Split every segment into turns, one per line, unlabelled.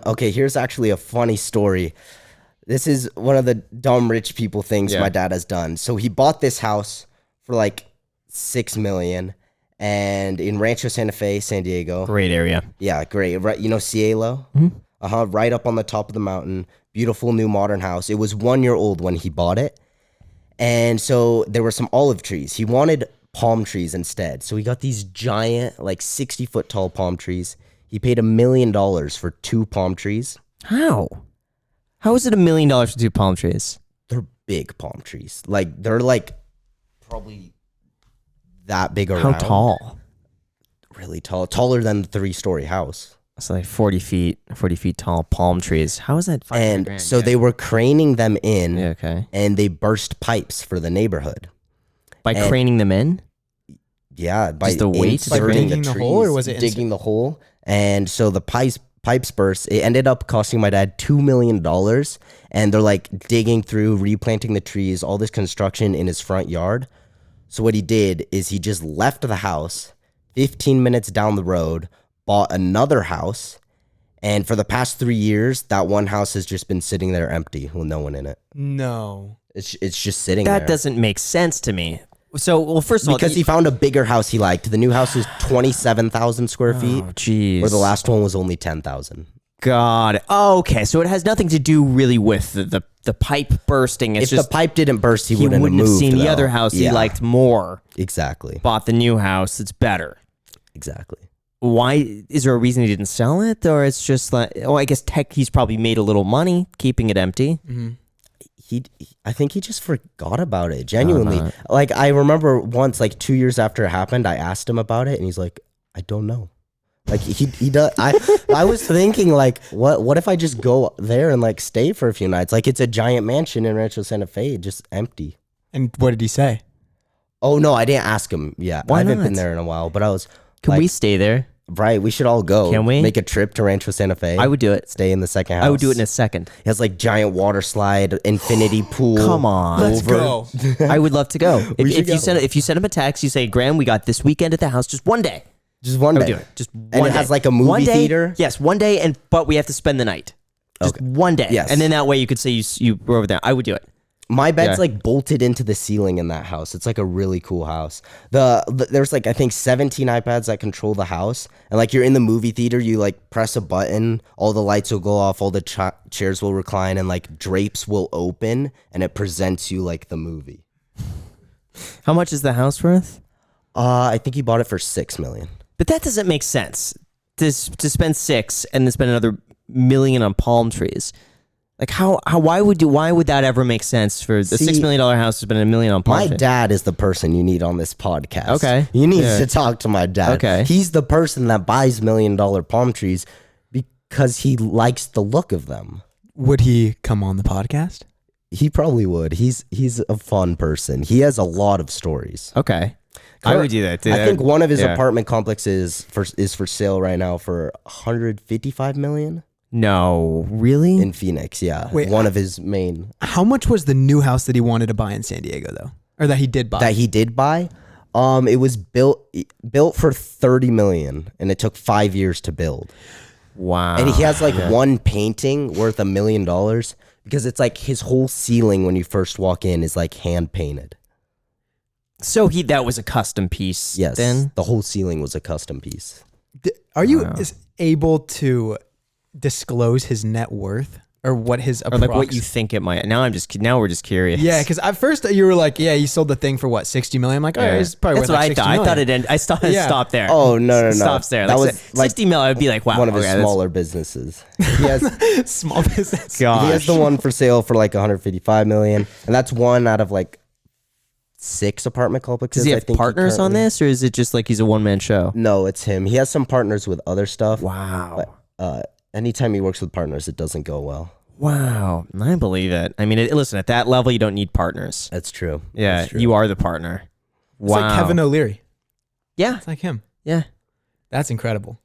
Okay, here's actually a funny story. This is one of the dumb rich people things my dad has done. So he bought this house for like $6 million, and in Rancho Santa Fe, San Diego.
Great area.
Yeah, great. Right, you know Cielo? Right up on the top of the mountain. Beautiful new modern house. It was 1 year old when he bought it, and so there were some olive trees. He wanted palm trees instead, so he got these giant, like 60-foot tall palm trees. He paid $1 million for 2 palm trees.
How? How is it $1 million for 2 palm trees?
They're big palm trees. Like they're like probably that big around.
How tall?
Really tall. Taller than the 3-story house.
It's like 40 feet tall palm trees. How is that?
And so they were craning them in,
okay.
and they burst pipes for the neighborhood.
By craning them in?
Yeah, by
just the weight,
inserting
like digging
the trees,
hole, or was it
digging the hole? And so the pipes burst. It ended up costing my dad $2 million, and they're like digging through, replanting the trees, all this construction in his front yard. So what he did is he just left the house 15 minutes down the road, bought another house, and for the past 3 years, that one house has just been sitting there empty with no one in it.
No.
It's just sitting there.
That doesn't make sense to me. So, well, first of all,
because he found a bigger house he liked. The new house is 27,000 square feet.
Oh, jeez.
Where the last one was only 10,000.
God. Oh, okay, so it has nothing to do really with the pipe bursting. It's
If
just
the pipe didn't burst, he wouldn't have
have
moved.
seen the
though.
other house he liked more.
Exactly.
Bought the new house. It's better.
Exactly.
Why? Is there a reason he didn't sell it, or it's just like? Oh, I guess he's probably made a little money keeping it empty.
Mm-hmm.
I think he just forgot about it. Genuinely, like I remember once, like 2 years after it happened, I asked him about it, and he's like, "I don't know." Like he does. I was thinking like, what if I just go there and like stay for a few nights? Like it's a giant mansion in Rancho Santa Fe, just empty.
And what did he say?
Oh no, I didn't ask him yet.
Why
I haven't
not?
been there in a while, but I was.
Can we stay there?
Right, we should all go.
Can we?
Make a trip to Rancho Santa Fe?
I would do it.
Stay in the second house.
I would do it in a second.
It has like giant water slide, infinity pool.
Come on.
Let's go.
I would love to go. If you
go.
send him a text, you say, "Graham, we got this weekend at the house, just one day."
Just one
I
day.
would do it. Just one
And
day.
it has like a movie
One day,
theater?
Yes, one day, but we have to spend the night. Just one day.
Yes.
And then that way you could say you were over there. I would do it.
My bed's
Yeah.
like bolted into the ceiling in that house. It's like a really cool house. There's like I think 17 iPads that control the house, and like you're in the movie theater, you like press a button, all the lights will go off, all the chairs will recline, and like drapes will open, and it presents you like the movie.
How much is the house worth?
I think he bought it for $6 million.
But that doesn't make sense. To spend $6 and then spend another $1 million on palm trees. Like why would that ever make sense for the $6 million house to spend $1 million on palm trees?
My dad is the person you need on this podcast.
Okay.
You need to talk to my dad.
Okay.
He's the person that buys $1 million palm trees because he likes the look of them.
Would he come on the podcast?
He probably would. He's a fun person. He has a lot of stories.
Okay. I would do that.
I think one of his apartment complexes is for sale right now for $155 million
No, really?
in Phoenix. Yeah.
Wait,
one of his main
How much was the new house that he wanted to buy in San Diego, though? Or that he did buy?
that he did buy. It was built for $30 million, and it took 5 years to build.
Wow.
And he has like one painting worth $1 million because it's like his whole ceiling when you first walk in is like hand painted.
So that was a custom piece.
Yes.
Then
The whole ceiling was a custom piece.
Are you able to disclose his net worth or what his
or like what you think it might. Now we're just curious.
Yeah, because at first you were like, yeah, he sold the thing for what, 60 million? I'm like, oh, yeah. It's probably
That's
worth
what
like
I
60
thought.
million.
I thought it ended. I thought it stopped there.
Oh no!
It stops there.
That
Like,
was like
60 mil. I would be like, wow.
one of his
okay,
smaller businesses. He has
Small business.
Gosh.
he has the one for sale for like $155 million, and that's one out of like 6 apartment complexes.
Does he
I
have
think
partners on this, or is it just like he's a one-man show?
No, it's him. He has some partners with other stuff.
Wow.
But anytime he works with partners, it doesn't go well.
Wow. I believe it. I mean, listen, at that level, you don't need partners.
That's true.
Yeah,
That's true.
you are the partner.
It's
Wow.
like Kevin O'Leary.
Yeah.
It's like him.
Yeah.
That's incredible.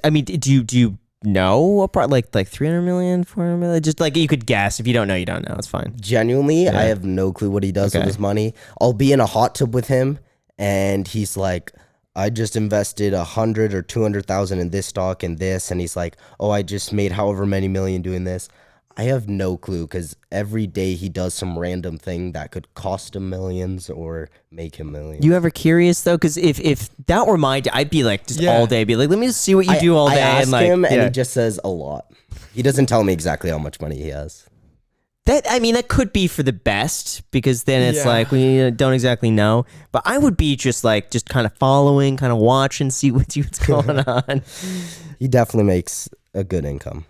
I mean, do you know like 300 million, 400 million? Just like you could guess. If you don't know, you don't know. It's fine.
Genuinely, I have no clue what he does with his money. I'll be in a hot tub with him, and he's like, I just invested 100 or 200,000 in this stock and this, and he's like, oh, I just made however many million doing this. I have no clue because every day he does some random thing that could cost him millions or make him millions.
You ever curious though? Because if that were my, I'd be like just all day, be like, let me just see what you do all day.
I ask
and like,
him, and he just says a lot. He doesn't tell me exactly how much money he has.
that I mean, that could be for the best because then it's
Yeah.
like we don't exactly know. But I would be just kind of following, kind of watching, see what's going on.
He definitely makes a good income.